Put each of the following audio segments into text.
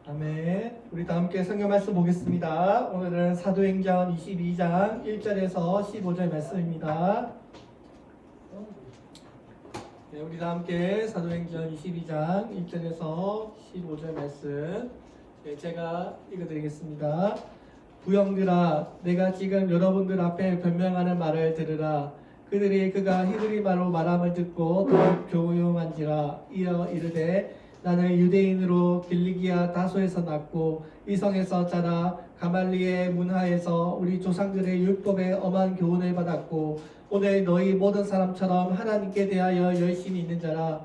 아멘. 우리 다 함께 성경 말씀 보겠습니다. 오늘은 사도행전 22장 1절에서 15절 말씀입니다. 네, 우리 다 함께 사도행전 22장 1절에서 15절 말씀 제가 읽어드리겠습니다. 부형들아, 내가 지금 여러분들 앞에 변명하는 말을 들으라. 그들이 그가 히브리 말로 말함을 듣고 더욱 교용한지라. 이어 이르되 나는 유대인으로 길리기아 다소에서 났고 이 성에서 자라 가말리의 문하에서 우리 조상들의 율법에 엄한 교훈을 받았고 오늘 너희 모든 사람처럼 하나님께 대하여 열심히 있는 자라.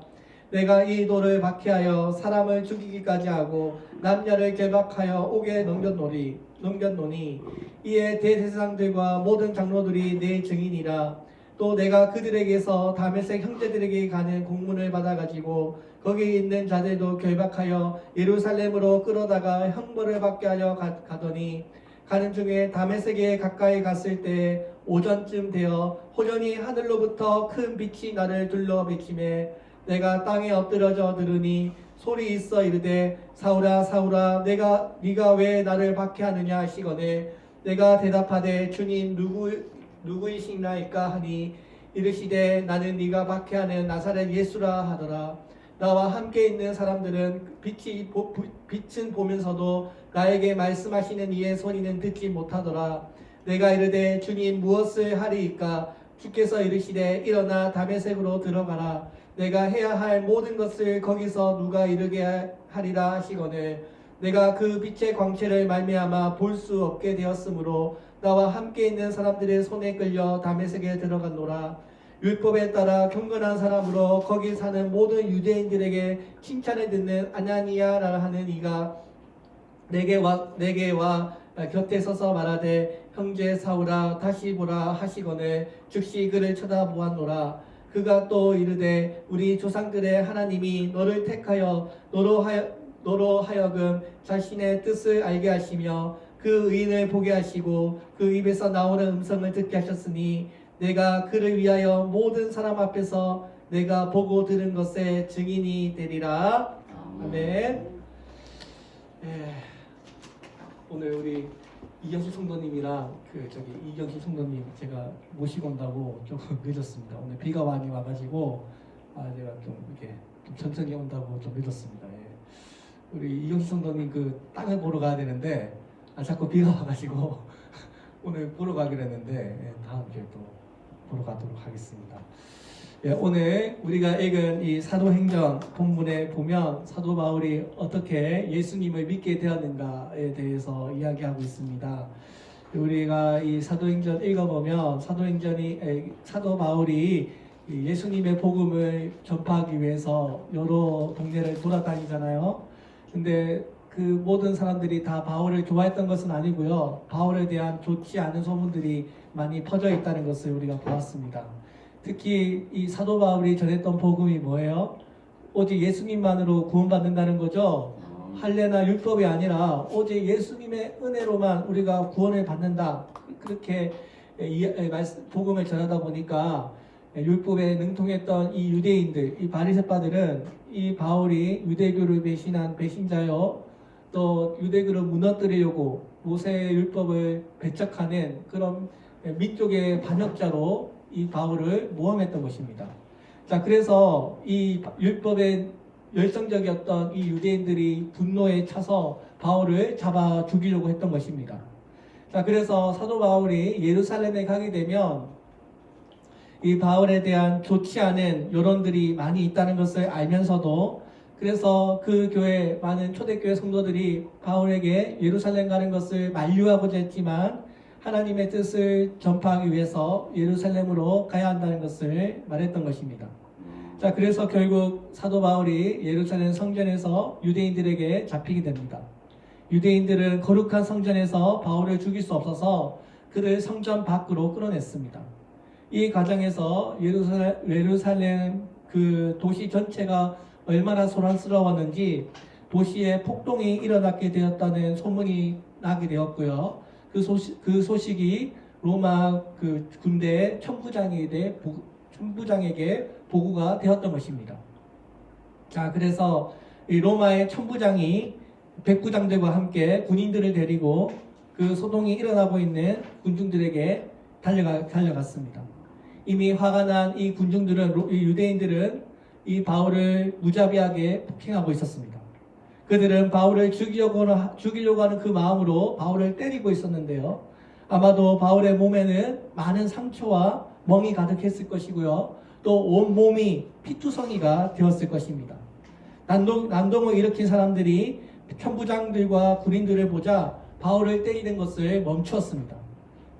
내가 이 돌을 박해하여 사람을 죽이기까지 하고 남녀를 결박하여 옥에 넘겼노니 이에 대제사장들과 모든 장로들이 내 증인이라. 또 내가 그들에게서 다메섹 형제들에게 가는 공문을 받아가지고 거기 있는 자들도 결박하여 예루살렘으로 끌어다가 형벌을 받게 하려 가더니 가는 중에 다메섹에 가까이 갔을 때 오전쯤 되어 호련히 하늘로부터 큰 빛이 나를 둘러 비치매 내가 땅에 엎드러져 들으니 소리 있어 이르되 사울아 사울아 네가 왜 나를 박해하느냐 하시거늘 내가 대답하되 주님 누구이시나이까 하니 이르시되 나는 네가 박해하는 나사렛 예수라 하더라. 나와 함께 있는 사람들은 빛은 보면서도 나에게 말씀하시는 이의 소리는 듣지 못하더라. 내가 이르되 주님 무엇을 하리이까? 주께서 이르시되 일어나 다메섹으로 들어가라. 내가 해야 할 모든 것을 거기서 누가 이르게 하리라 하시거늘 내가 그 빛의 광채를 말미암아 볼 수 없게 되었으므로 나와 함께 있는 사람들의 손에 끌려 다메섹에 들어갔노라. 율법에 따라 경건한 사람으로 거기 사는 모든 유대인들에게 칭찬을 듣는 아나니아라 하는 이가 내게 와 곁에 서서 말하되 형제 사울아 다시 보라 하시거늘 즉시 그를 쳐다보았노라. 그가 또 이르되 우리 조상들의 하나님이 너를 택하여 너로 하여금 자신의 뜻을 알게 하시며 그 의인을 보게 하시고 그 입에서 나오는 음성을 듣게 하셨으니 내가 그를 위하여 모든 사람 앞에서 내가 보고 들은 것의 증인이 되리라. 아멘. 오늘 우리 이경식 성도님이랑 이경식 성도님 제가 모시고 온다고 조금 늦었습니다. 오늘 비가 많이 와가지고 제가 좀 이렇게 좀 천천히 온다고 좀 늦었습니다. 우리 이경식 성도님 그 땅을 보러 가야 되는데 자꾸 비가 와가지고 오늘 보러 가기로 했는데 다음 주에 또 보러 가도록 하겠습니다. 오늘 우리가 읽은 이 사도행전 본문에 보면 사도 바울이 어떻게 예수님을 믿게 되었는가에 대해서 이야기하고 있습니다. 우리가 이 사도행전 읽어보면 사도 바울이 예수님의 복음을 전파하기 위해서 여러 동네를 돌아다니잖아요. 근데 그 모든 사람들이 다 바울을 좋아했던 것은 아니고요. 바울에 대한 좋지 않은 소문들이 많이 퍼져 있다는 것을 우리가 보았습니다. 특히 이 사도 바울이 전했던 복음이 뭐예요? 오직 예수님만으로 구원받는다는 거죠. 할례나 율법이 아니라 오직 예수님의 은혜로만 우리가 구원을 받는다. 그렇게 복음을 전하다 보니까 율법에 능통했던 이 유대인들, 이 바리새파들은 이 바울이 유대교를 배신한 배신자요, 또 유대교를 무너뜨리려고 모세의 율법을 배척하는 그런 민족의 반역자로 이 바울을 모함했던 것입니다. 자, 그래서 이 율법에 열성적이었던 이 유대인들이 분노에 차서 바울을 잡아 죽이려고 했던 것입니다. 자, 그래서 사도 바울이 예루살렘에 가게 되면 이 바울에 대한 좋지 않은 여론들이 많이 있다는 것을 알면서도 그래서 그 교회 많은 초대교회 성도들이 바울에게 예루살렘 가는 것을 만류하고자 했지만 하나님의 뜻을 전파하기 위해서 예루살렘으로 가야 한다는 것을 말했던 것입니다. 자, 그래서 결국 사도 바울이 예루살렘 성전에서 유대인들에게 잡히게 됩니다. 유대인들은 거룩한 성전에서 바울을 죽일 수 없어서 그를 성전 밖으로 끌어냈습니다. 이 과정에서 예루살렘 그 도시 전체가 얼마나 소란스러웠는지 도시에 폭동이 일어나게 되었다는 소문이 나게 되었고요. 그 소식이 로마 그 군대 천부장에게 보고가 되었던 것입니다. 자, 그래서 이 로마의 천부장이 백부장들과 함께 군인들을 데리고 그 소동이 일어나고 있는 군중들에게 달려갔습니다. 이미 화가 난 이 군중들은, 이 유대인들은 이 바울을 무자비하게 폭행하고 있었습니다. 그들은 바울을 죽이려고 하는 그 마음으로 바울을 때리고 있었는데요. 아마도 바울의 몸에는 많은 상처와 멍이 가득했을 것이고요. 또 온몸이 피투성이가 되었을 것입니다. 난동을 일으킨 사람들이 천부장들과 군인들을 보자 바울을 때리는 것을 멈추었습니다.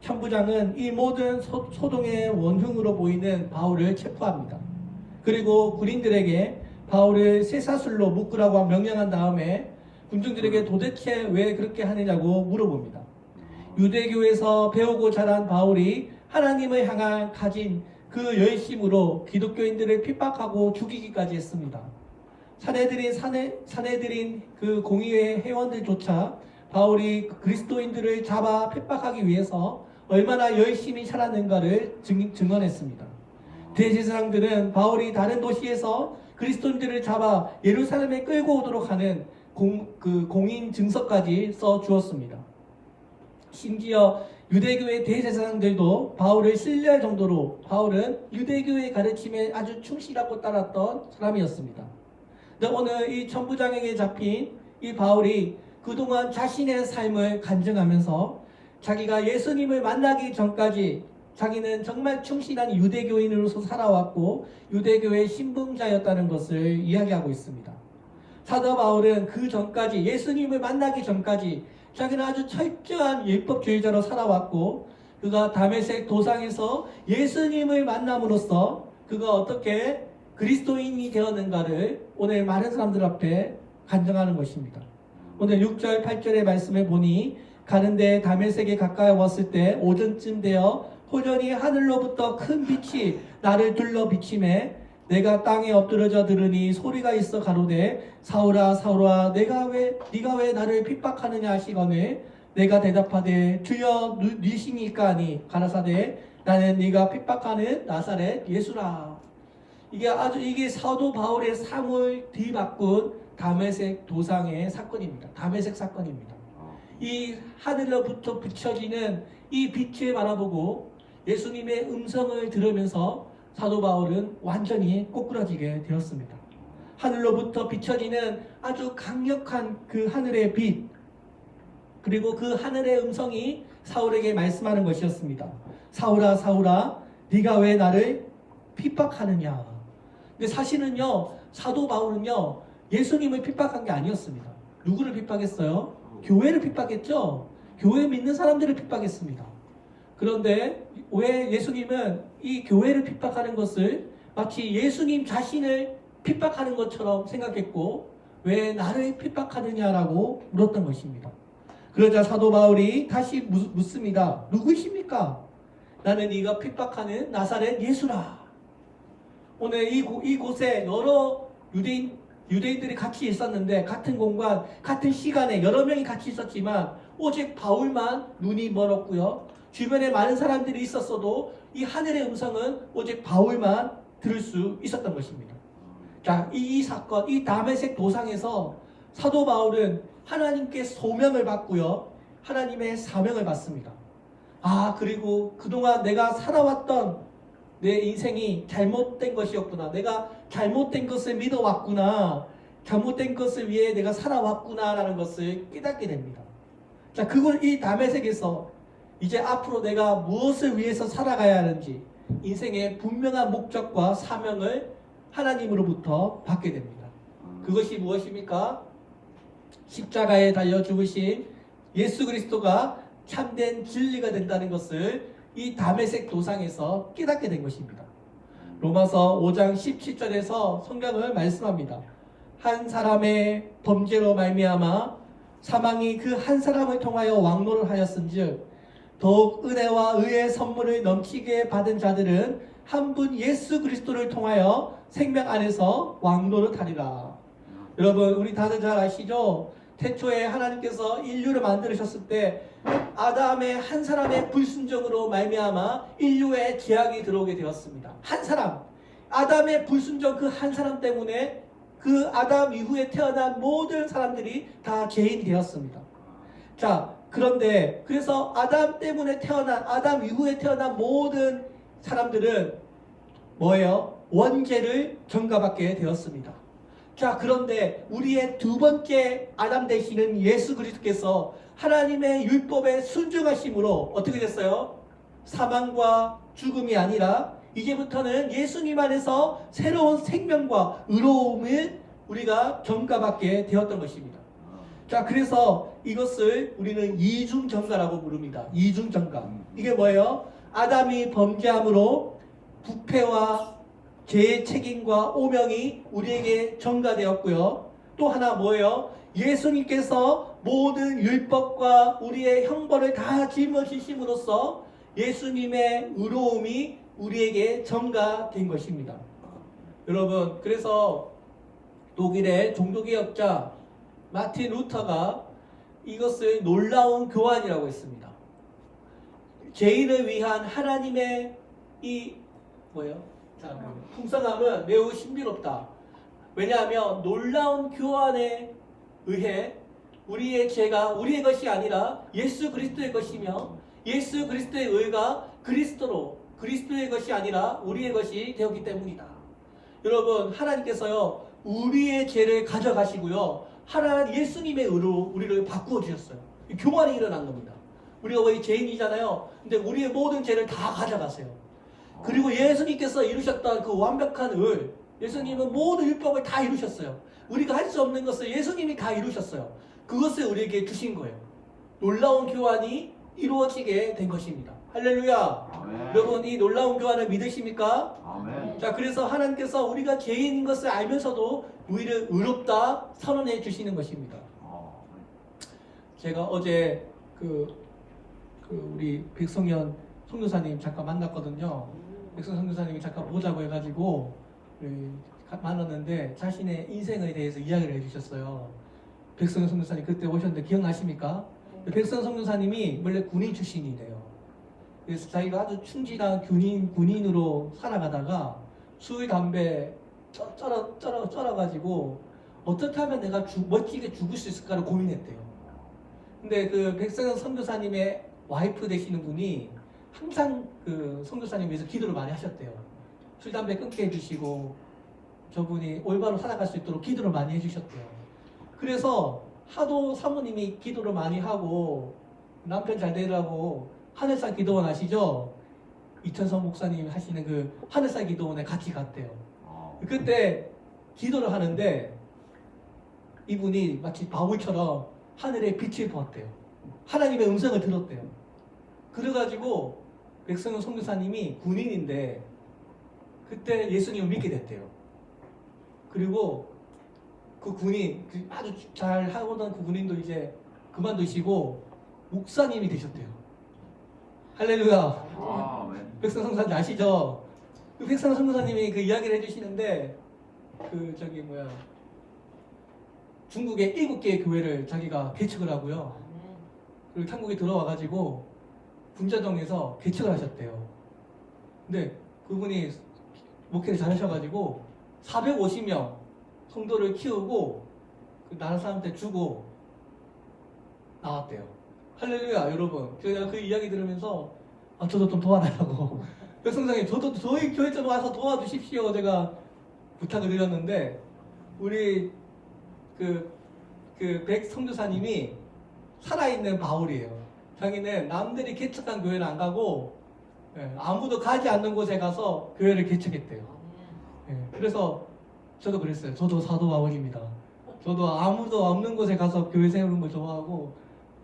천부장은 이 모든 소동의 원흉으로 보이는 바울을 체포합니다. 그리고 군인들에게 바울을 쇠사슬로 묶으라고 명령한 다음에 군중들에게 도대체 왜 그렇게 하느냐고 물어봅니다. 유대교에서 배우고 자란 바울이 하나님을 향한 가진 그 열심으로 기독교인들을 핍박하고 죽이기까지 했습니다. 사내들인 그 공의회 회원들조차 바울이 그리스도인들을 잡아 핍박하기 위해서 얼마나 열심히 살았는가를 증언했습니다. 대제사장들은 바울이 다른 도시에서 그리스도인들을 잡아 예루살렘에 끌고 오도록 하는 공인 증서까지 써 주었습니다. 심지어 유대교의 대제사장들도 바울을 신뢰할 정도로 바울은 유대교의 가르침에 아주 충실하고 따랐던 사람이었습니다. 근데 오늘 이 천부장에게 잡힌 이 바울이 그동안 자신의 삶을 간증하면서 자기가 예수님을 만나기 전까지 자기는 정말 충실한 유대교인으로서 살아왔고 유대교의 신봉자였다는 것을 이야기하고 있습니다. 사도 바울은 그 전까지, 예수님을 만나기 전까지 자기는 아주 철저한 율법주의자로 살아왔고 그가 다메섹 도상에서 예수님을 만남으로써 그가 어떻게 그리스도인이 되었는가를 오늘 많은 사람들 앞에 간증하는 것입니다. 오늘 6절 8절의 말씀을 보니 가는데 다메섹에 가까이 왔을 때 오전쯤 되어 호련히 하늘로부터 큰 빛이 나를 둘러 비치매 내가 땅에 엎드러져 들으니 소리가 있어 가로되 사울아 사울아 네가 왜 나를 핍박하느냐 하시거늘 내가 대답하되 주여 누구시니까 하니 가라사대 나는 네가 핍박하는 나사렛 예수라. 이게 사도 바울의 삶을 뒤바꾼 다메섹 도상의 사건입니다. 다메섹 사건입니다. 이 하늘로부터 비춰지는 이 빛을 바라보고 예수님의 음성을 들으면서 사도 바울은 완전히 꼬꾸라지게 되었습니다. 하늘로부터 비춰지는 아주 강력한 그 하늘의 빛, 그리고 그 하늘의 음성이 사울에게 말씀하는 것이었습니다. 사울아 사울아 네가 왜 나를 핍박하느냐. 근데 사실은요, 사도 바울은요 예수님을 핍박한 게 아니었습니다. 누구를 핍박했어요? 교회를 핍박했죠. 교회 믿는 사람들을 핍박했습니다. 그런데 왜 예수님은 이 교회를 핍박하는 것을 마치 예수님 자신을 핍박하는 것처럼 생각했고 왜 나를 핍박하느냐라고 물었던 것입니다. 그러자 사도 바울이 다시 묻습니다. 누구십니까? 나는 네가 핍박하는 나사렛 예수라. 오늘 이곳에 여러 유대인들이 같이 있었는데 같은 공간, 같은 시간에 여러 명이 같이 있었지만 오직 바울만 눈이 멀었고요. 주변에 많은 사람들이 있었어도 이 하늘의 음성은 오직 바울만 들을 수 있었던 것입니다. 자, 이 사건, 이 다메섹 도상에서 사도 바울은 하나님께 소명을 받고요. 하나님의 사명을 받습니다. 그리고 그동안 내가 살아왔던 내 인생이 잘못된 것이었구나. 내가 잘못된 것을 믿어왔구나. 잘못된 것을 위해 내가 살아왔구나 라는 것을 깨닫게 됩니다. 자, 이 다메섹에서 이제 앞으로 내가 무엇을 위해서 살아가야 하는지 인생의 분명한 목적과 사명을 하나님으로부터 받게 됩니다. 그것이 무엇입니까? 십자가에 달려 죽으신 예수 그리스도가 참된 진리가 된다는 것을 이 다메섹 도상에서 깨닫게 된 것입니다. 로마서 5장 17절에서 성경을 말씀합니다. 한 사람의 범죄로 말미암아 사망이 그 한 사람을 통하여 왕노를 하였은즉 더욱 은혜와 의의 선물을 넘치게 받은 자들은 한 분 예수 그리스도를 통하여 생명 안에서 왕노릇하리라. 여러분, 우리 다들 잘 아시죠? 태초에 하나님께서 인류를 만드셨을 때 아담의 한 사람의 불순종으로 말미암아 인류에 죄악이 들어오게 되었습니다. 한 사람, 아담의 불순종 그 한 사람 때문에 그 아담 이후에 태어난 모든 사람들이 다 죄인이 되었습니다. 자, 그런데 그래서 아담 이후에 태어난 모든 사람들은 뭐예요? 원죄를 전가받게 되었습니다. 자, 그런데 우리의 두 번째 아담 되시는 예수 그리스도께서 하나님의 율법에 순종하심으로 어떻게 됐어요? 사망과 죽음이 아니라 이제부터는 예수님 안에서 새로운 생명과 의로움을 우리가 전가받게 되었던 것입니다. 자, 그래서 이것을 우리는 이중전가라고 부릅니다. 이중전가. 이게 뭐예요? 아담이 범죄함으로 부패와 죄의 책임과 오명이 우리에게 전가되었고요. 또 하나 뭐예요? 예수님께서 모든 율법과 우리의 형벌을 다 짊어지심으로써 예수님의 의로움이 우리에게 전가된 것입니다. 여러분, 그래서 독일의 종교개혁자 마틴 루터가 이것을 놀라운 교환이라고 했습니다. 죄인을 위한 하나님의 이 풍성함은 매우 신비롭다. 왜냐하면 놀라운 교환에 의해 우리의 죄가 우리의 것이 아니라 예수 그리스도의 것이며 예수 그리스도의 의가 그리스도의 것이 아니라 우리의 것이 되었기 때문이다. 여러분, 하나님께서요 우리의 죄를 가져가시고요 예수님의 의로 우리를 바꾸어 주셨어요. 교환이 일어난 겁니다. 우리가 왜 죄인이잖아요. 근데 우리의 모든 죄를 다 가져가세요. 그리고 예수님께서 이루셨던 그 완벽한 의, 예수님은 모든 율법을 다 이루셨어요. 우리가 할 수 없는 것을 예수님이 다 이루셨어요. 그것을 우리에게 주신 거예요. 놀라운 교환이 이루어지게 된 것입니다. 할렐루야. 아멘. 여러분, 이 놀라운 교환을 믿으십니까? 아멘. 자, 그래서 하나님께서 우리가 죄인인 것을 알면서도 우리를 의롭다 선언해 주시는 것입니다. 제가 어제 우리 백성현 선교사님 잠깐 만났거든요. 백성 선교사님이 잠깐 보자고 해가지고 만났는데 자신의 인생에 대해서 이야기를 해주셨어요. 백성현 선교사님 그때 오셨는데 기억나십니까? 백성현 선교사님이 원래 군인 출신이래요. 그래서 자기가 아주 충실한 군인으로 살아가다가 술, 담배 쩔어가지고 어떻게 하면 내가 멋지게 죽을 수 있을까를 고민했대요. 근데 그 백성현 선교사님의 와이프 되시는 분이 항상 그 선교사님 위해서 기도를 많이 하셨대요. 술, 담배 끊게 해주시고 저분이 올바로 살아갈 수 있도록 기도를 많이 해주셨대요. 그래서 하도 사모님이 기도를 많이 하고 남편 잘 되라고 하늘산 기도원 아시죠? 이천성 목사님 하시는 그 하늘산 기도원에 같이 갔대요. 그때 기도를 하는데 이분이 마치 바울처럼 하늘에 빛을 보았대요. 하나님의 음성을 들었대요. 그래가지고 백성현 선교사님이 군인인데 그때 예수님을 믿게 됐대요. 그리고 그 군인, 아주 잘 하고던 그 군인도 이제 그만두시고 목사님이 되셨대요. 할렐루야. 백성현 선교사님 아시죠? 그 백성현 선교사님이 그 이야기를 해주시는데 중국에 7개의 교회를 자기가 개척을 하고요. 그리고 한국에 들어와가지고 분자동에서 개척을 하셨대요. 근데 그분이 목회를 잘하셔가지고 450명 성도를 키우고 그 나라 사람한테 주고 나왔대요. 할렐루야. 여러분, 제가 그 이야기 들으면서 저도 좀 도와달라고 백성장님 저도 저희 교회 좀 와서 도와주십시오 제가 부탁을 드렸는데 우리 백 선교사님이 살아있는 바울이에요. 자기는 남들이 개척한 교회를 안 가고 아무도 가지 않는 곳에 가서 교회를 개척했대요. 그래서 저도 그랬어요. 저도 사도 바울입니다. 저도 아무도 없는 곳에 가서 교회 세우는 걸 좋아하고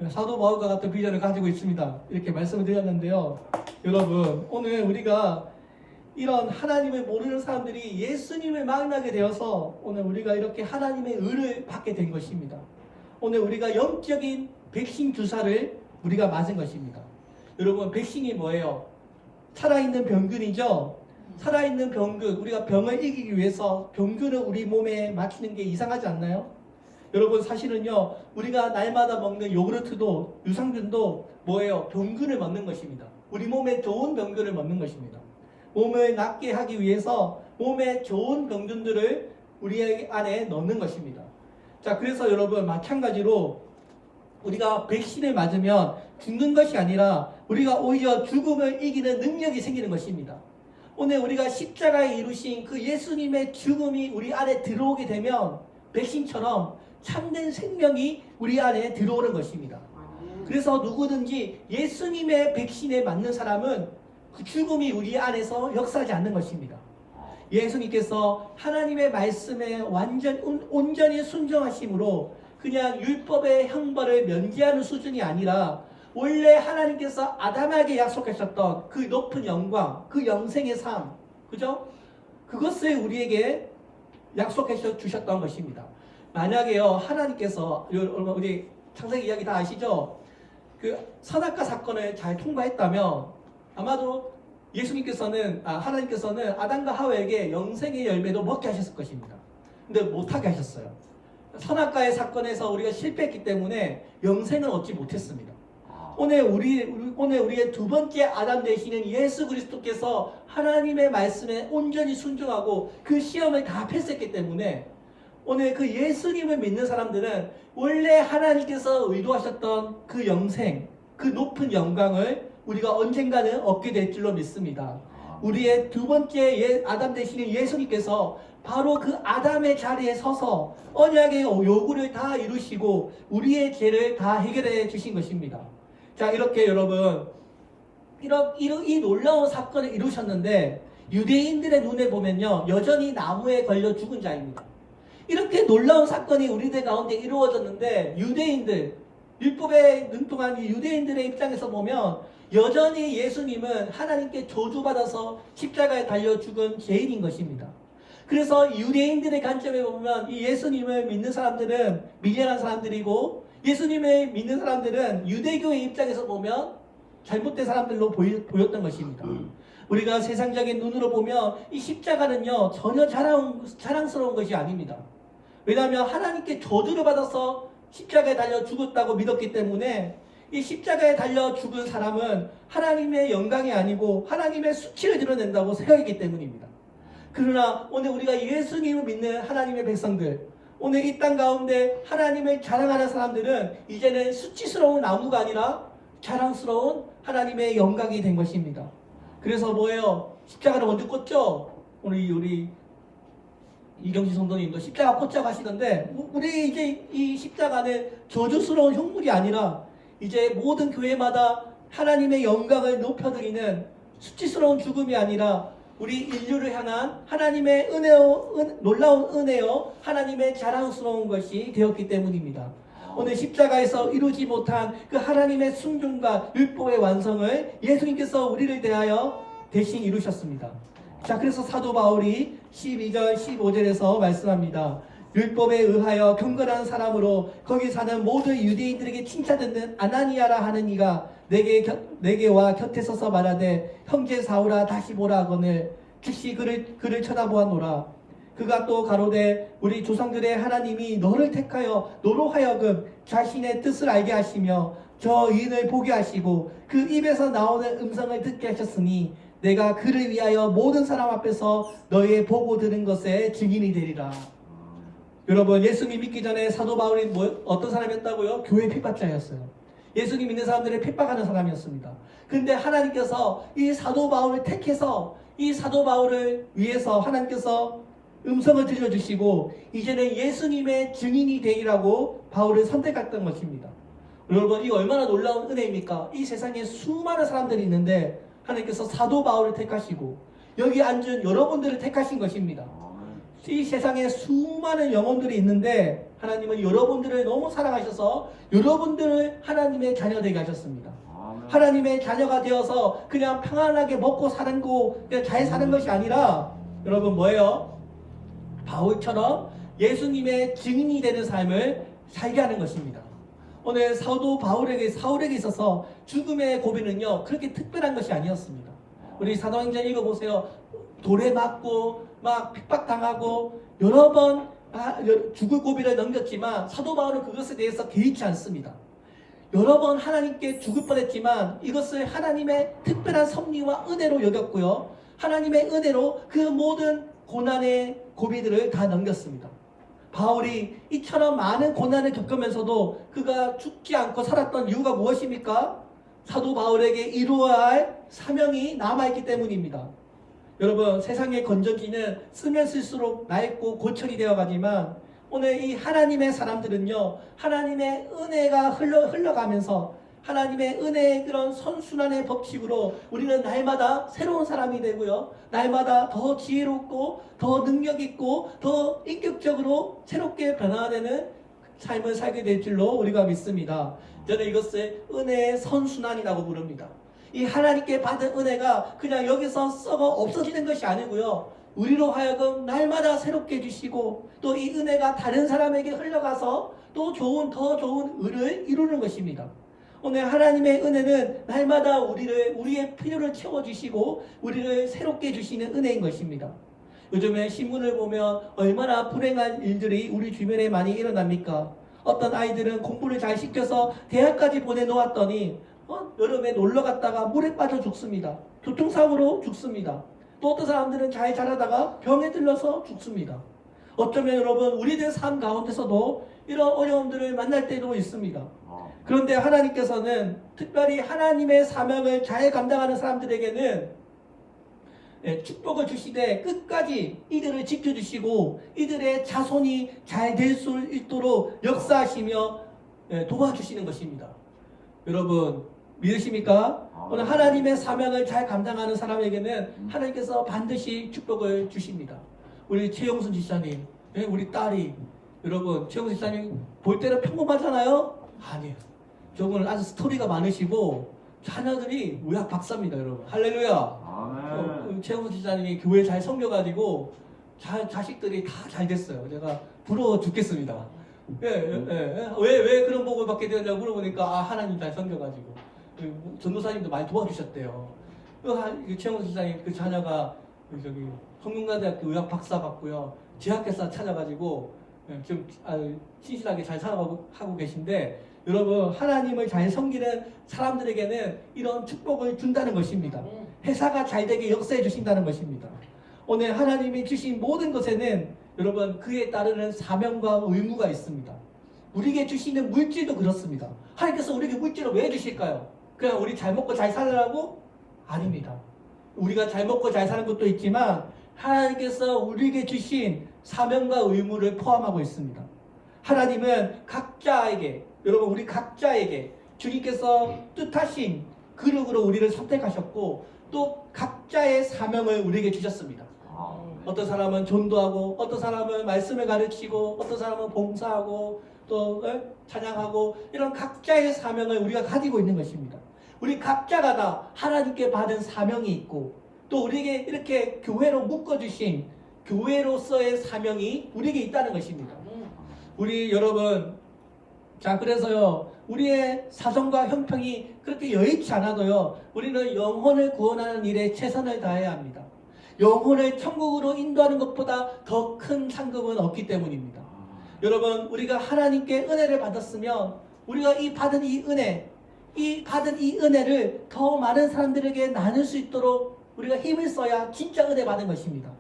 사도 바울과 같은 비전을 가지고 있습니다. 이렇게 말씀을 드렸는데요. 여러분, 오늘 우리가 이런 하나님을 모르는 사람들이 예수님을 만나게 되어서 오늘 우리가 이렇게 하나님의 의를 받게 된 것입니다. 오늘 우리가 영적인 백신 주사를 우리가 맞은 것입니다. 여러분, 백신이 뭐예요? 살아있는 병균이죠? 살아있는 병균, 우리가 병을 이기기 위해서 병균을 우리 몸에 맞추는 게 이상하지 않나요? 여러분, 사실은요, 우리가 날마다 먹는 요구르트도 유산균도 뭐예요? 병균을 먹는 것입니다. 우리 몸에 좋은 병균을 먹는 것입니다. 몸을 낫게 하기 위해서 몸에 좋은 병균들을 우리 안에 넣는 것입니다. 자, 그래서 여러분 마찬가지로 우리가 백신을 맞으면 죽는 것이 아니라 우리가 오히려 죽음을 이기는 능력이 생기는 것입니다. 오늘 우리가 십자가에 이루신 그 예수님의 죽음이 우리 안에 들어오게 되면 백신처럼 참된 생명이 우리 안에 들어오는 것입니다. 그래서 누구든지 예수님의 백신에 맞는 사람은 그 죽음이 우리 안에서 역사하지 않는 것입니다. 예수님께서 하나님의 말씀에 온전히 순종하심으로 그냥 율법의 형벌을 면제하는 수준이 아니라 원래 하나님께서 아담에게 약속하셨던 그 높은 영광, 그 영생의 삶, 그죠? 그것을 우리에게 약속해 주셨던 것입니다. 만약에요, 하나님께서, 우리 창세기 이야기 다 아시죠? 그 선악과 사건을 잘 통과했다면 아마도 하나님께서는 아담과 하와에게 영생의 열매도 먹게 하셨을 것입니다. 근데 못하게 하셨어요. 선악과의 사건에서 우리가 실패했기 때문에 영생은 얻지 못했습니다. 오늘 우리의 두 번째 아담 되시는 예수 그리스도께서 하나님의 말씀에 온전히 순종하고 그 시험을 다 패스했기 때문에 오늘 그 예수님을 믿는 사람들은 원래 하나님께서 의도하셨던 그 영생, 그 높은 영광을 우리가 언젠가는 얻게 될 줄로 믿습니다. 우리의 두 번째 아담 되시는 예수님께서 바로 그 아담의 자리에 서서 언약의 요구를 다 이루시고 우리의 죄를 다 해결해 주신 것입니다. 자, 이렇게 여러분 이 놀라운 사건을 이루셨는데 유대인들의 눈에 보면요 여전히 나무에 걸려 죽은 자입니다. 이렇게 놀라운 사건이 우리들 가운데 이루어졌는데 율법에 능통한 유대인들의 입장에서 보면 여전히 예수님은 하나님께 저주받아서 십자가에 달려 죽은 죄인인 것입니다. 그래서 유대인들의 관점에 보면 이 예수님을 믿는 사람들은 미련한 사람들이고 예수님을 믿는 사람들은 유대교의 입장에서 보면 잘못된 사람들로 보였던 것입니다. 우리가 세상적인 눈으로 보면 이 십자가는요 전혀 자랑스러운 것이 아닙니다. 왜냐하면 하나님께 저주를 받아서 십자가에 달려 죽었다고 믿었기 때문에 이 십자가에 달려 죽은 사람은 하나님의 영광이 아니고 하나님의 수치를 드러낸다고 생각했기 때문입니다. 그러나 오늘 우리가 예수님을 믿는 하나님의 백성들, 오늘 이 땅 가운데 하나님을 자랑하는 사람들은 이제는 수치스러운 나무가 아니라 자랑스러운 하나님의 영광이 된 것입니다. 그래서 뭐예요? 십자가를 먼저 꽂죠? 우리 이경식 성도님도 십자가 꽂자고 하시던데 우리 이제 이 십자가는 저주스러운 흉물이 아니라 이제 모든 교회마다 하나님의 영광을 높여드리는 수치스러운 죽음이 아니라 우리 인류를 향한 하나님의 놀라운 은혜요 하나님의 자랑스러운 것이 되었기 때문입니다. 오늘 십자가에서 이루지 못한 그 하나님의 순종과 율법의 완성을 예수님께서 우리를 대하여 대신 이루셨습니다. 자, 그래서 사도 바울이 12절 15절에서 말씀합니다. 율법에 의하여 경건한 사람으로 거기 사는 모든 유대인들에게 칭찬듣는 아나니아라 하는 이가 내게와 곁에 서서 말하되 형제 사울아 다시 보라 하거늘 즉시 그를 쳐다보았노라. 그가 또 가로되 우리 조상들의 하나님이 너를 택하여 너로 하여금 자신의 뜻을 알게 하시며 저 의인을 보게 하시고 그 입에서 나오는 음성을 듣게 하셨으니 내가 그를 위하여 모든 사람 앞에서 너의 보고 들은 것에 증인이 되리라. 여러분, 예수님 믿기 전에 사도 바울이 어떤 사람이었다고요? 교회 핍박자였어요. 예수님 믿는 사람들을 핍박하는 사람이었습니다. 그런데 하나님께서 이 사도 바울을 택해서 이 사도 바울을 위해서 하나님께서 음성을 들려주시고 이제는 예수님의 증인이 되리라고 바울을 선택했던 것입니다. 여러분, 이거 얼마나 놀라운 은혜입니까? 이 세상에 수많은 사람들이 있는데 하나님께서 사도 바울을 택하시고 여기 앉은 여러분들을 택하신 것입니다. 이 세상에 수많은 영혼들이 있는데 하나님은 여러분들을 너무 사랑하셔서 여러분들을 하나님의 자녀 되게 하셨습니다. 하나님의 자녀가 되어서 그냥 평안하게 먹고 사는 거 그냥 잘 사는 것이 아니라 여러분 뭐예요? 바울처럼 예수님의 증인이 되는 삶을 살게 하는 것입니다. 오늘 사도 사울에게 있어서 죽음의 고비는요 그렇게 특별한 것이 아니었습니다. 우리 사도행전 읽어보세요. 돌에 맞고 막 핍박당하고 여러 번 죽을 고비를 넘겼지만 사도 바울은 그것에 대해서 개의치 않습니다. 여러 번 하나님께 죽을 뻔했지만 이것을 하나님의 특별한 섭리와 은혜로 여겼고요. 하나님의 은혜로 그 모든 고난의 고비들을 다 넘겼습니다. 바울이 이처럼 많은 고난을 겪으면서도 그가 죽지 않고 살았던 이유가 무엇입니까? 사도 바울에게 이루어야 할 사명이 남아있기 때문입니다. 여러분, 세상의 건전지는 쓰면 쓸수록 낡고 고철이 되어가지만 오늘 이 하나님의 사람들은요, 하나님의 은혜가 흘러가면서 하나님의 은혜의 그런 선순환의 법칙으로 우리는 날마다 새로운 사람이 되고요, 날마다 더 지혜롭고 더 능력있고 더 인격적으로 새롭게 변화되는 삶을 살게 될 줄로 우리가 믿습니다. 저는 이것을 은혜의 선순환이라고 부릅니다. 이 하나님께 받은 은혜가 그냥 여기서 썩어 없어지는 것이 아니고요, 우리로 하여금 날마다 새롭게 해주시고 또 이 은혜가 다른 사람에게 흘러가서 또 더 좋은 의를 이루는 것입니다. 오늘 하나님의 은혜는 날마다 우리의 필요를 채워주시고 우리를 새롭게 해주시는 은혜인 것입니다. 요즘에 신문을 보면 얼마나 불행한 일들이 우리 주변에 많이 일어납니까? 어떤 아이들은 공부를 잘 시켜서 대학까지 보내놓았더니 여름에 놀러 갔다가 물에 빠져 죽습니다. 교통사고로 죽습니다. 또 어떤 사람들은 잘 자라다가 병에 들려서 죽습니다. 어쩌면 여러분, 우리들 삶 가운데서도 이런 어려움들을 만날 때도 있습니다. 그런데 하나님께서는 특별히 하나님의 사명을 잘 감당하는 사람들에게는 축복을 주시되 끝까지 이들을 지켜주시고 이들의 자손이 잘 될 수 있도록 역사하시며 도와주시는 것입니다. 여러분, 믿으십니까? 오늘 하나님의 사명을 잘 감당하는 사람에게는 하나님께서 반드시 축복을 주십니다. 우리 최영순 지사님, 우리 딸이, 여러분, 최영순 지사님 볼 때는 평범하잖아요? 아니에요. 저분은 아주 스토리가 많으시고 자녀들이 의학 박사입니다, 여러분. 할렐루야. 최영순 지사님이 교회 잘 섬겨가지고 자식들이 다 잘 됐어요. 제가 부러워 죽겠습니다. 왜 그런 복을 받게 되냐고 물어보니까 하나님 잘 섬겨가지고 전도사님도 많이 도와주셨대요. 최영순 지사님 그 자녀가 저기 성균관대학교 의학 박사 받고요, 제약회사 찾아가지고 지금 신실하게 잘 살아가고 계신데, 여러분, 하나님을 잘 섬기는 사람들에게는 이런 축복을 준다는 것입니다. 회사가 잘 되게 역사해 주신다는 것입니다. 오늘 하나님이 주신 모든 것에는 여러분, 그에 따르는 사명과 의무가 있습니다. 우리에게 주시는 물질도 그렇습니다. 하나님께서 우리에게 물질을 왜 주실까요? 그냥 우리 잘 먹고 잘 살라고? 아닙니다. 우리가 잘 먹고 잘 사는 것도 있지만 하나님께서 우리에게 주신 사명과 의무를 포함하고 있습니다. 하나님은 각자에게, 여러분, 우리 각자에게 주님께서 뜻하신 그릇으로 우리를 선택하셨고 또 각자의 사명을 우리에게 주셨습니다. 어떤 사람은 전도하고, 어떤 사람은 말씀을 가르치고, 어떤 사람은 봉사하고, 또 찬양하고, 이런 각자의 사명을 우리가 가지고 있는 것입니다. 우리 각자가 다 하나님께 받은 사명이 있고 또 우리에게 이렇게 교회로 묶어주신 교회로서의 사명이 우리에게 있다는 것입니다. 우리 여러분, 자, 그래서요, 우리의 사정과 형편이 그렇게 여의치 않아도요, 우리는 영혼을 구원하는 일에 최선을 다해야 합니다. 영혼을 천국으로 인도하는 것보다 더 큰 상급은 없기 때문입니다. 여러분, 우리가 하나님께 은혜를 받았으면 우리가 받은 이 은혜를 더 많은 사람들에게 나눌 수 있도록 우리가 힘을 써야 진짜 은혜 받은 것입니다.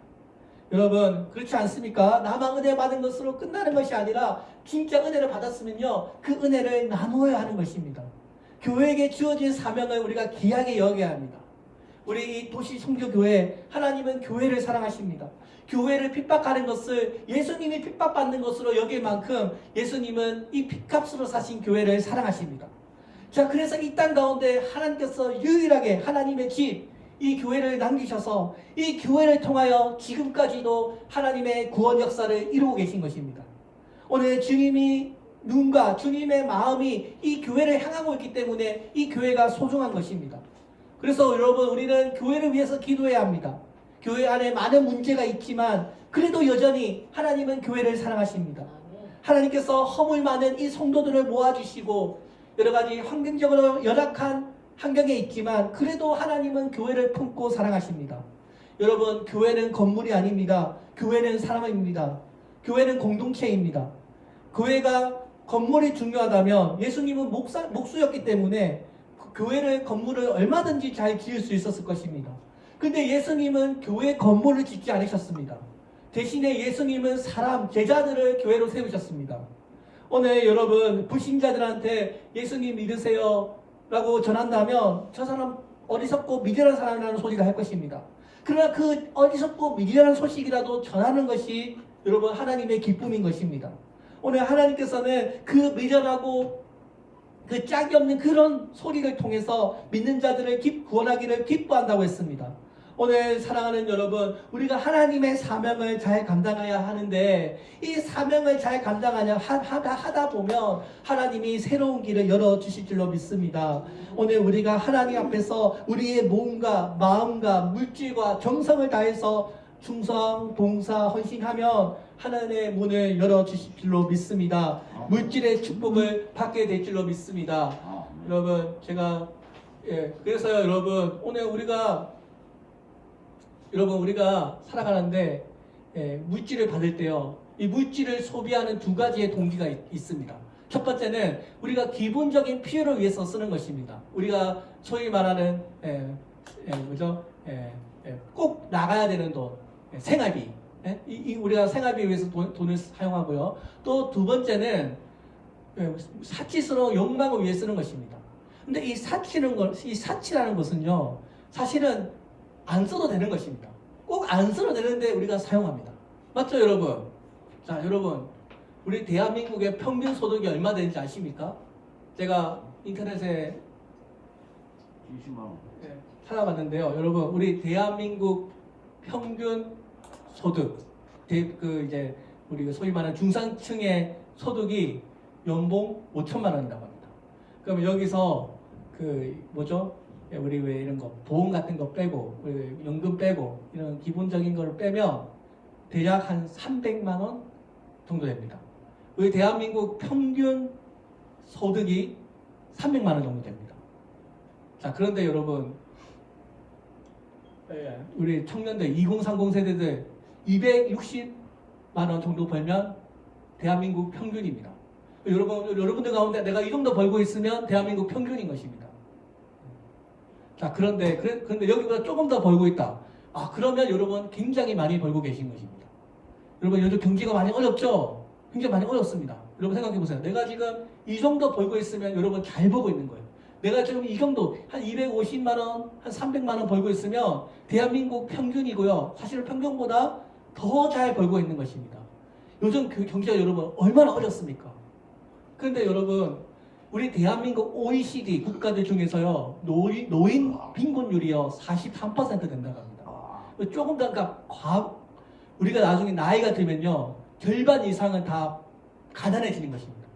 여러분, 그렇지 않습니까? 나만 은혜 받은 것으로 끝나는 것이 아니라 진짜 은혜를 받았으면요, 그 은혜를 나누어야 하는 것입니다. 교회에게 주어진 사명을 우리가 귀하게 여겨야 합니다. 우리 이 도시 선교교회, 하나님은 교회를 사랑하십니다. 교회를 핍박하는 것을 예수님이 핍박받는 것으로 여길 만큼 예수님은 이 핏값으로 사신 교회를 사랑하십니다. 자, 그래서 이 땅 가운데 하나님께서 유일하게 하나님의 집, 이 교회를 남기셔서 이 교회를 통하여 지금까지도 하나님의 구원 역사를 이루고 계신 것입니다. 오늘 주님이 눈과 주님의 마음이 이 교회를 향하고 있기 때문에 이 교회가 소중한 것입니다. 그래서 여러분, 우리는 교회를 위해서 기도해야 합니다. 교회 안에 많은 문제가 있지만 그래도 여전히 하나님은 교회를 사랑하십니다. 하나님께서 허물 많은 이 성도들을 모아주시고 여러 가지 환경적으로 열악한 환경에 있지만 그래도 하나님은 교회를 품고 사랑하십니다. 여러분, 교회는 건물이 아닙니다. 교회는 사람입니다. 교회는 공동체입니다. 교회가 건물이 중요하다면 예수님은 목수였기 때문에 교회를 건물을 얼마든지 잘 지을 수 있었을 것입니다. 근데 예수님은 교회 건물을 짓지 않으셨습니다. 대신에 예수님은 사람, 제자들을 교회로 세우셨습니다. 오늘 여러분 불신자들한테 예수님 믿으세요 라고 전한다면 저 사람 어리석고 미련한 사람이라는 소리가 할 것입니다. 그러나 그 어리석고 미련한 소식이라도 전하는 것이 여러분 하나님의 기쁨인 것입니다. 오늘 하나님께서는 그 미련하고 그 짝이 없는 그런 소리를 통해서 믿는 자들을 구원하기를 기뻐한다고 했습니다. 오늘 사랑하는 여러분, 우리가 하나님의 사명을 잘 감당해야 하는데 이 사명을 잘 하다 보면 하나님이 새로운 길을 열어주실 줄로 믿습니다. 오늘 우리가 하나님 앞에서 우리의 몸과 마음과 물질과 정성을 다해서 충성, 봉사, 헌신하면 하나님의 문을 열어주실 줄로 믿습니다. 물질의 축복을 받게 될 줄로 믿습니다. 여러분, 제가 그래서요 여러분, 오늘 우리가 살아가는데 물질을 받을 때요, 이 물질을 소비하는 두 가지의 동기가 있습니다. 첫 번째는 우리가 기본적인 필요를 위해서 쓰는 것입니다. 우리가 소위 말하는 꼭 나가야 되는 돈, 생활비. 우리가 생활비 위해서 돈을 사용하고요. 또 두 번째는 사치스러운 욕망을 위해 쓰는 것입니다. 근데 이 사치라는 것은요, 사실은 안 써도 되는 것입니다. 꼭 안 써도 되는데 우리가 사용합니다. 맞죠, 여러분? 자, 여러분, 우리 대한민국의 평균 소득이 얼마 되는지 아십니까? 제가 인터넷에 20만 원. 찾아봤는데요. 여러분, 우리 대한민국 평균 소득, 우리가 소위 말하는 중산층의 소득이 연봉 5천만 원이라고 합니다. 그럼 여기서 우리 왜 이런 거 보험 같은 거 빼고 연금 빼고 이런 기본적인 거를 빼면 대략 한 300만 원 정도 됩니다. 우리 대한민국 평균 소득이 300만 원 정도 됩니다. 자, 그런데 여러분, 우리 청년들 2030 세대들 260만 원 정도 벌면 대한민국 평균입니다. 여러분들 가운데 내가 이 정도 벌고 있으면 대한민국 평균인 것입니다. 자, 그런데 여기보다 조금 더 벌고 있다. 그러면 여러분 굉장히 많이 벌고 계신 것입니다. 여러분, 요즘 경기가 많이 어렵죠? 굉장히 많이 어렵습니다. 여러분 생각해 보세요. 내가 지금 이 정도 벌고 있으면 여러분 잘 벌고 있는 거예요. 내가 지금 이 정도 한 250만 원, 한 300만 원 벌고 있으면 대한민국 평균이고요. 사실은 평균보다 더 잘 벌고 있는 것입니다. 요즘 경기가 여러분 얼마나 어렵습니까? 그런데 여러분, 우리 대한민국 OECD 국가들 중에서요, 노인 빈곤율이요 43% 된다고 합니다. 조금 더 우리가 나중에 나이가 들면요 절반 이상은 다 가난해지는 것입니다.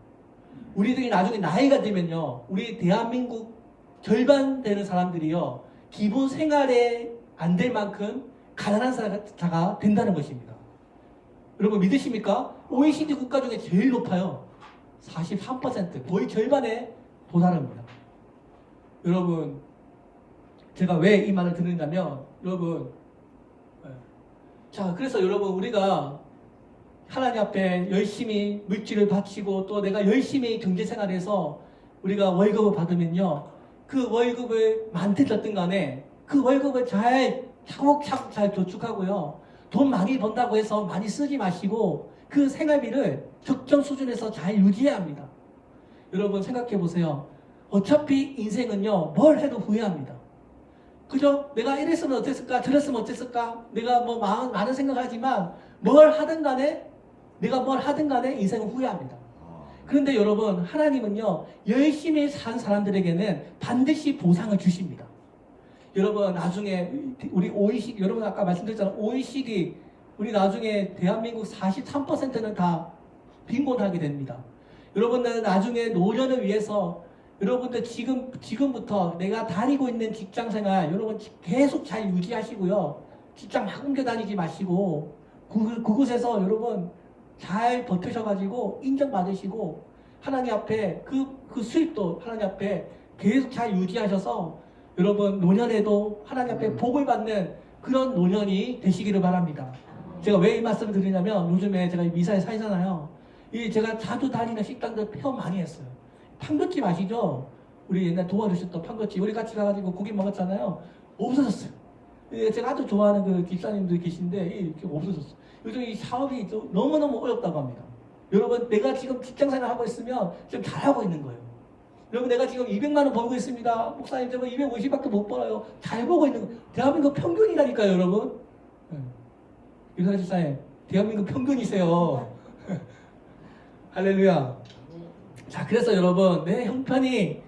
우리들이 나중에 나이가 들면요, 우리 대한민국 절반 되는 사람들이요 기본 생활에 안 될 만큼 가난한 자가 된다는 것입니다. 여러분 믿으십니까? OECD 국가 중에 제일 높아요. 43%, 거의 절반에 도달합니다. 여러분, 제가 왜 이 말을 듣는냐면, 여러분, 자, 그래서 여러분, 우리가 하나님 앞에 열심히 물질을 바치고 또 내가 열심히 경제생활에서 우리가 월급을 받으면요, 그 월급을 많든 적든 간에 그 월급을 차곡차곡 잘 저축하고요, 돈 많이 번다고 해서 많이 쓰지 마시고 그 생활비를 적정 수준에서 잘 유지해야 합니다. 여러분 생각해 보세요. 어차피 인생은요, 뭘 해도 후회합니다. 그죠? 내가 이랬으면 어땠을까? 저랬으면 어땠을까? 내가 뭐 많은 생각하지만 내가 뭘 하든 간에 인생은 후회합니다. 그런데 여러분, 하나님은요, 열심히 산 사람들에게는 반드시 보상을 주십니다. 여러분, 나중에 우리 OECD, 여러분 아까 말씀드렸잖아요. OECD, 우리 나중에 대한민국 43%는 다 빈곤하게 됩니다. 여러분들 나중에 노년을 위해서 여러분들 지금부터 내가 다니고 있는 직장생활 여러분 계속 잘 유지하시고요. 직장 막 옮겨 다니지 마시고 그곳에서 여러분 잘 버티셔가지고 인정받으시고 하나님 앞에 그 수입도 하나님 앞에 계속 잘 유지하셔서 여러분 노년에도 하나님 앞에 복을 받는 그런 노년이 되시기를 바랍니다. 제가 왜 이 말씀을 드리냐면 요즘에 제가 미사에 살잖아요. 제가 자주 다니는 식당들 폐업 많이 했어요. 판교집 아시죠? 우리 옛날 도와주셨던 판교집 우리 같이 가가지고 고기 먹었잖아요. 없어졌어요. 제가 아주 좋아하는 그 집사님들 계신데 이렇게 없어졌어. 요즘 이 사업이 좀 너무너무 어렵다고 합니다. 여러분, 내가 지금 직장생활 하고 있으면 좀 잘하고 있는 거예요. 여러분, 내가 지금 200만 원 벌고 있습니다. 목사님, 저거 250밖에 못 벌어요. 잘 벌고 있는 거. 대한민국 평균이라니까요, 여러분. 유사 집사님, 대한민국 평균이세요. 할렐루야. 자, 그래서 여러분, 내 형편이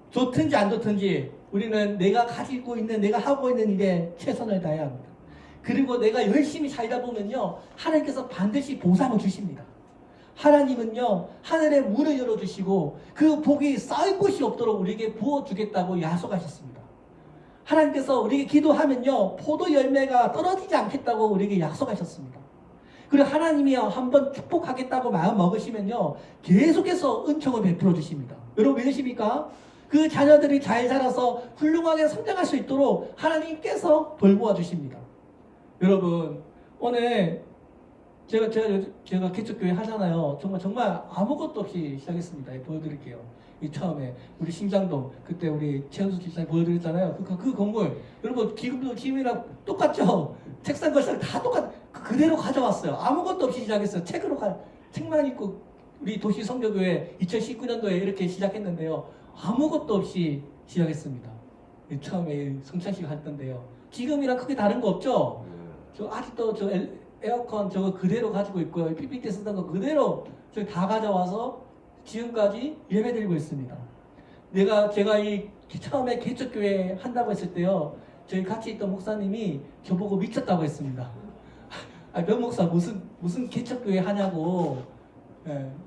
좋든지 안 좋든지 우리는 내가 가지고 있는, 내가 하고 있는 일에 최선을 다해야 합니다. 그리고 내가 열심히 살다 보면요, 하나님께서 반드시 보상을 주십니다. 하나님은요, 하늘의 문을 열어주시고 그 복이 쌓일 곳이 없도록 우리에게 부어주겠다고 약속하셨습니다. 하나님께서 우리에게 기도하면요, 포도 열매가 떨어지지 않겠다고 우리에게 약속하셨습니다. 그리고 하나님이요, 한번 축복하겠다고 마음 먹으시면요, 계속해서 은총을 베풀어 주십니다. 여러분 믿으십니까? 그 자녀들이 잘 자라서 훌륭하게 성장할 수 있도록 하나님께서 돌보아 주십니다. 여러분, 오늘 제가 개척교회 하잖아요. 정말 아무것도 없이 시작했습니다. 보여드릴게요. 이 처음에 우리 신장동 그때 우리 최현수 집사님 보여드렸잖아요. 그 건물 여러분 지금이랑 똑같죠? 책상 걸상 다 그대로 가져왔어요. 아무것도 없이 시작했어요. 책만 읽고 우리 도시 성교교회 2019년도에 이렇게 시작했는데요. 아무것도 없이 시작했습니다. 처음에 성찬식 했던데요. 지금이랑 크게 다른 거 없죠? 저 아직도 에어컨 저거 그대로 가지고 있고요. PPT 쓰던 거 그대로 저기 다 가져와서 지금까지 예배드리고 있습니다. 제가 이 처음에 개척교회 한다고 했을 때요, 저희 같이 있던 목사님이 저보고 미쳤다고 했습니다. 명 목사 무슨 개척교회 하냐고,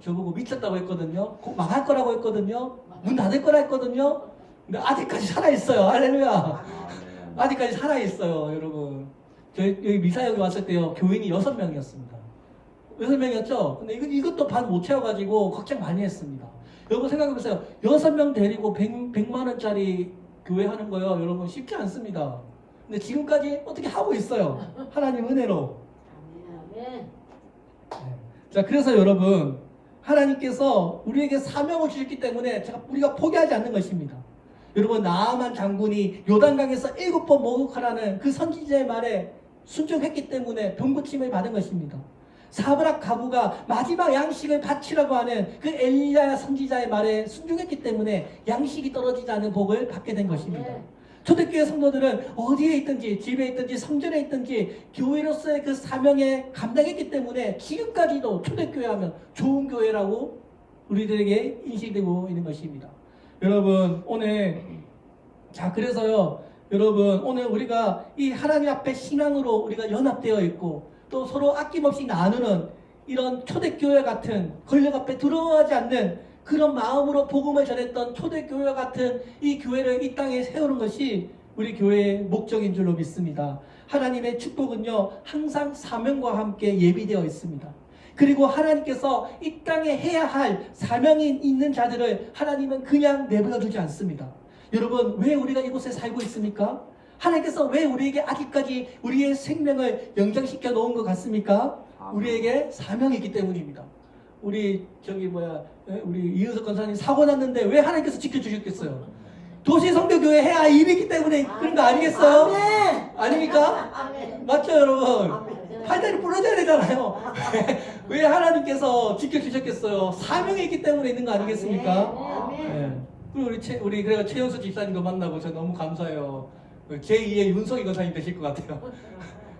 저보고 미쳤다고 했거든요. 곧 망할 거라고 했거든요. 문 닫을 거라 했거든요. 근데 아직까지 살아있어요. 할렐루야. 아직까지 살아있어요, 여러분. 저희 여기 미사역에 왔을 때요, 교인이 6명이었습니다. 6명이었죠? 근데 이것도 반 못 채워가지고 걱정 많이 했습니다. 여러분 생각해보세요. 6명 데리고 100만 원짜리 교회 하는 거요, 여러분 쉽지 않습니다. 근데 지금까지 어떻게 하고 있어요. 하나님 은혜로. 네. 자, 그래서 여러분, 하나님께서 우리에게 사명을 주셨기 때문에 우리가 포기하지 않는 것입니다. 여러분, 나아만 장군이 요단강에서 7번 목욕하라는 그 선지자의 말에 순종했기 때문에 병고침을 받은 것입니다. 사브락 가부가 마지막 양식을 바치라고 하는 그 엘리야 선지자의 말에 순종했기 때문에 양식이 떨어지지 않는 복을 받게 된 것입니다. 초대교회 성도들은 어디에 있든지, 집에 있든지, 성전에 있든지 교회로서의 그 사명에 감당했기 때문에 지금까지도 초대교회 하면 좋은 교회라고 우리들에게 인식되고 있는 것입니다. 여러분, 그래서요, 여러분, 오늘 우리가 이 하나님 앞에 신앙으로 우리가 연합되어 있고 또 서로 아낌없이 나누는 이런 초대교회 같은 권력 앞에 들어가지 않는 그런 마음으로 복음을 전했던 초대교회 같은 이 교회를 이 땅에 세우는 것이 우리 교회의 목적인 줄로 믿습니다. 하나님의 축복은요, 항상 사명과 함께 예비되어 있습니다. 그리고 하나님께서 이 땅에 해야 할 사명이 있는 자들을 하나님은 그냥 내버려 두지 않습니다. 여러분, 왜 우리가 이곳에 살고 있습니까? 하나님께서 왜 우리에게 아직까지 우리의 생명을 연장시켜 놓은 것 같습니까? 우리에게 사명이 있기 때문입니다. 우리 이은석 권사님 사고 났는데 왜 하나님께서 지켜주셨겠어요? 도시 성교교회 해야 일이 있기 때문에 그런 거 아니겠어요? 아멘. 아닙니까? 아멘. 맞죠, 여러분? 아멘. 팔다리 부러져야 되잖아요. 왜 하나님께서 지켜주셨겠어요? 사명이 있기 때문에 있는 거 아니겠습니까? 아멘. 네. 그리고 우리 그래가 최현수 집사님도 만나고 저 너무 감사해요. 제2의 윤석이 권사님 되실 것 같아요.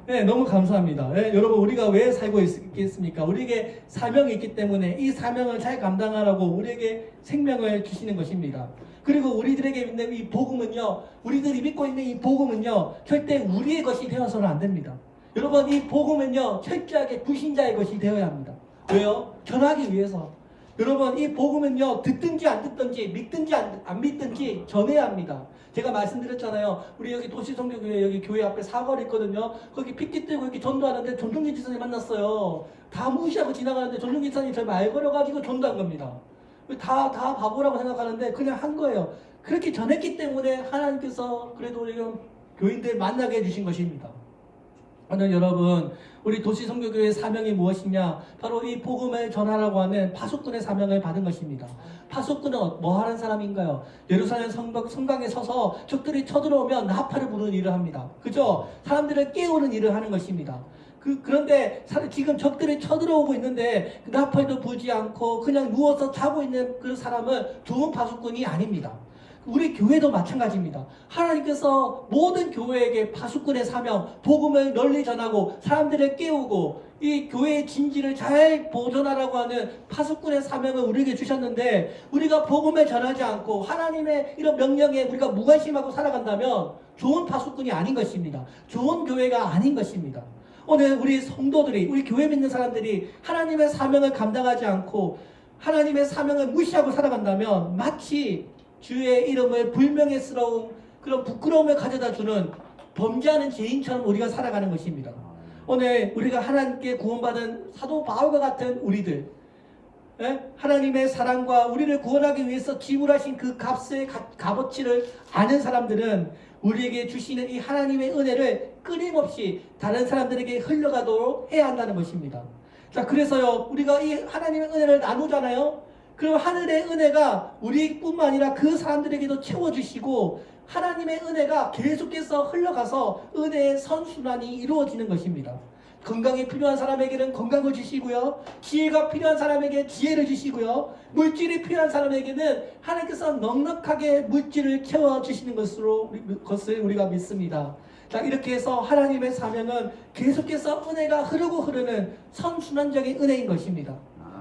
네, 너무 감사합니다. 네, 여러분, 우리가 왜 살고 있겠습니까? 우리에게 사명이 있기 때문에 이 사명을 잘 감당하라고 우리에게 생명을 주시는 것입니다. 그리고 우리들에게 믿는 이 복음은요, 우리들이 믿고 있는 이 복음은요, 절대 우리의 것이 되어서는 안 됩니다. 여러분, 이 복음은요, 철저하게 불신자의 것이 되어야 합니다. 왜요? 전하기 위해서. 여러분, 이 복음은요, 듣든지 안 듣든지 믿든지 안 믿든지 전해야 합니다. 제가 말씀드렸잖아요. 우리 여기 도시성교교회 여기 교회 앞에 사거리 있거든요. 거기 핏기 들고 이렇게 전도하는데 전종기 지사님 만났어요. 다 무시하고 지나가는데 전종기 지사님 저 말 걸어가지고 전도한 겁니다. 다 바보라고 생각하는데 그냥 한 거예요. 그렇게 전했기 때문에 하나님께서 그래도 우리 교인들 만나게 해주신 것입니다. 오늘 여러분 우리 도시성교교회의 사명이 무엇이냐? 바로 이 복음을 전하라고 하는 파수꾼의 사명을 받은 것입니다. 파수꾼은 뭐 하는 사람인가요? 예루살렘 성곽에 서서 적들이 쳐들어오면 나팔을 부르는 일을 합니다. 그죠? 사람들을 깨우는 일을 하는 것입니다. 그런데 지금 적들이 쳐들어오고 있는데 나팔도 불지 않고 그냥 누워서 자고 있는 그 사람은 좋은 파수꾼이 아닙니다. 우리 교회도 마찬가지입니다. 하나님께서 모든 교회에게 파수꾼의 사명, 복음을 널리 전하고 사람들을 깨우고 이 교회의 진지를 잘 보존하라고 하는 파수꾼의 사명을 우리에게 주셨는데 우리가 복음을 전하지 않고 하나님의 이런 명령에 우리가 무관심하고 살아간다면 좋은 파수꾼이 아닌 것입니다. 좋은 교회가 아닌 것입니다. 오늘 우리 성도들이, 우리 교회 믿는 사람들이 하나님의 사명을 감당하지 않고 하나님의 사명을 무시하고 살아간다면 마치 주의 이름을 불명예스러운 그런 부끄러움을 가져다 주는 범죄하는 죄인처럼 우리가 살아가는 것입니다. 오늘 우리가 하나님께 구원받은 사도 바울과 같은 우리들, 하나님의 사랑과 우리를 구원하기 위해서 지불하신 그 값의 값어치를 아는 사람들은 우리에게 주시는 이 하나님의 은혜를 끊임없이 다른 사람들에게 흘러가도록 해야 한다는 것입니다. 자, 그래서요, 우리가 이 하나님의 은혜를 나누잖아요. 그럼 하늘의 은혜가 우리뿐만 아니라 그 사람들에게도 채워주시고 하나님의 은혜가 계속해서 흘러가서 은혜의 선순환이 이루어지는 것입니다. 건강이 필요한 사람에게는 건강을 주시고요. 지혜가 필요한 사람에게 지혜를 주시고요. 물질이 필요한 사람에게는 하나님께서 넉넉하게 물질을 채워주시는 것을 우리가 믿습니다. 자, 이렇게 해서 하나님의 사명은 계속해서 은혜가 흐르고 흐르는 선순환적인 은혜인 것입니다.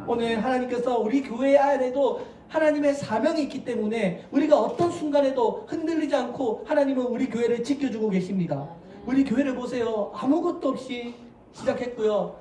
오늘 하나님께서 우리 교회 안에도 하나님의 사명이 있기 때문에 우리가 어떤 순간에도 흔들리지 않고 하나님은 우리 교회를 지켜주고 계십니다. 우리 교회를 보세요. 아무것도 없이 시작했고요.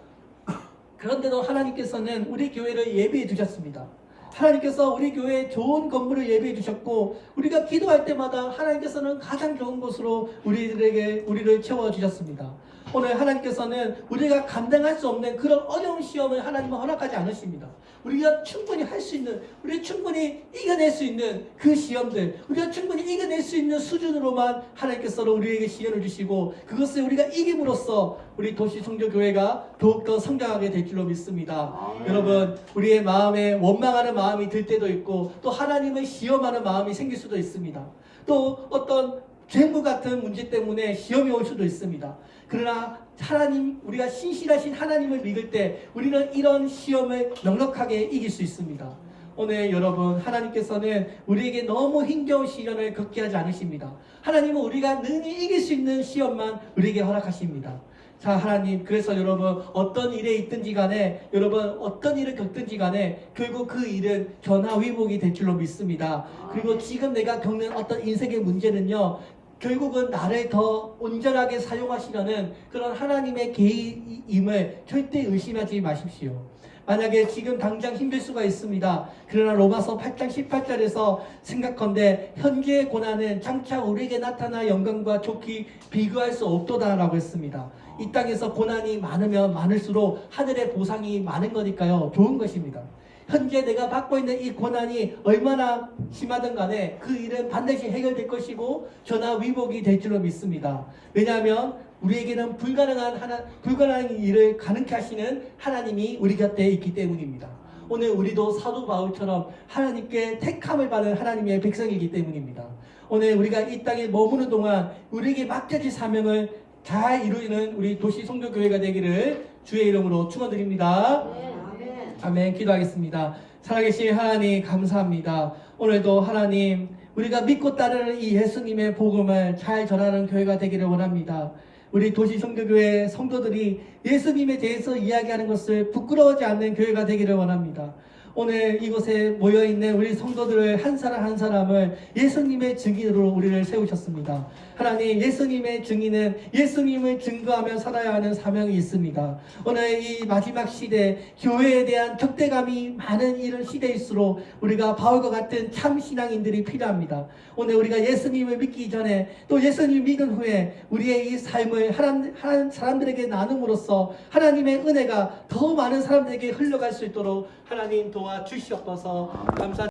그런데도 하나님께서는 우리 교회를 예비해 주셨습니다. 하나님께서 우리 교회에 좋은 건물을 예비해 주셨고 우리가 기도할 때마다 하나님께서는 가장 좋은 곳으로 우리를 채워주셨습니다. 오늘 하나님께서는 우리가 감당할 수 없는 그런 어려운 시험을 하나님은 허락하지 않으십니다. 우리가 충분히 할 수 있는, 우리가 충분히 이겨낼 수 있는 그 시험들, 우리가 충분히 이겨낼 수 있는 수준으로만 하나님께서 우리에게 시련을 주시고 그것을 우리가 이김으로써 우리 도시성교교회가 더욱더 성장하게 될 줄로 믿습니다. 여러분, 우리의 마음에 원망하는 마음이 들 때도 있고 또 하나님을 시험하는 마음이 생길 수도 있습니다. 또 어떤 죄무 같은 문제 때문에 시험이 올 수도 있습니다. 그러나 하나님, 우리가 신실하신 하나님을 믿을 때 우리는 이런 시험을 넉넉하게 이길 수 있습니다. 오늘 여러분, 하나님께서는 우리에게 너무 힘겨운 시련을 겪게 하지 않으십니다. 하나님은 우리가 능히 이길 수 있는 시험만 우리에게 허락하십니다. 자, 하나님, 그래서 여러분 어떤 일에 있든지 간에, 여러분 어떤 일을 겪든지 간에 결국 그 일은 전화위복이 될 줄로 믿습니다. 그리고 지금 내가 겪는 어떤 인생의 문제는요, 결국은 나를 더 온전하게 사용하시려는 그런 하나님의 계획임을 절대 의심하지 마십시오. 만약에 지금 당장 힘들 수가 있습니다. 그러나 로마서 8장 18절에서 생각컨대 현재의 고난은 장차 우리에게 나타날 영광과 좋게 비교할 수 없도다라고 했습니다. 이 땅에서 고난이 많으면 많을수록 하늘의 보상이 많은 거니까요. 좋은 것입니다. 현재 내가 받고 있는 이 고난이 얼마나 심하든 간에 그 일은 반드시 해결될 것이고 전화위복이 될 줄로 믿습니다. 왜냐하면 우리에게는 불가능한 일을 가능케 하시는 하나님이 우리 곁에 있기 때문입니다. 오늘 우리도 사도 바울처럼 하나님께 택함을 받은 하나님의 백성이기 때문입니다. 오늘 우리가 이 땅에 머무는 동안 우리에게 맡겨진 사명을 잘 이루는 우리 도시성교교회가 되기를 주의 이름으로 축원드립니다. 아멘. 기도하겠습니다. 살아계신 하나님 감사합니다. 오늘도 하나님, 우리가 믿고 따르는 이 예수님의 복음을 잘 전하는 교회가 되기를 원합니다. 우리 도시성교교회 성도들이 예수님에 대해서 이야기하는 것을 부끄러워하지 않는 교회가 되기를 원합니다. 오늘 이곳에 모여있는 우리 성도들을 한 사람 한 사람을 예수님의 증인으로 우리를 세우셨습니다. 하나님, 예수님의 증인은 예수님을 증거하며 살아야 하는 사명이 있습니다. 오늘 이 마지막 시대, 교회에 대한 적대감이 많은 이런 시대일수록 우리가 바울과 같은 참 신앙인들이 필요합니다. 오늘 우리가 예수님을 믿기 전에 또 예수님 믿은 후에 우리의 이 삶을 사람들에게 나눔으로써 하나님의 은혜가 더 많은 사람들에게 흘러갈 수 있도록 하나님 도와주시옵소서. 감사합니다.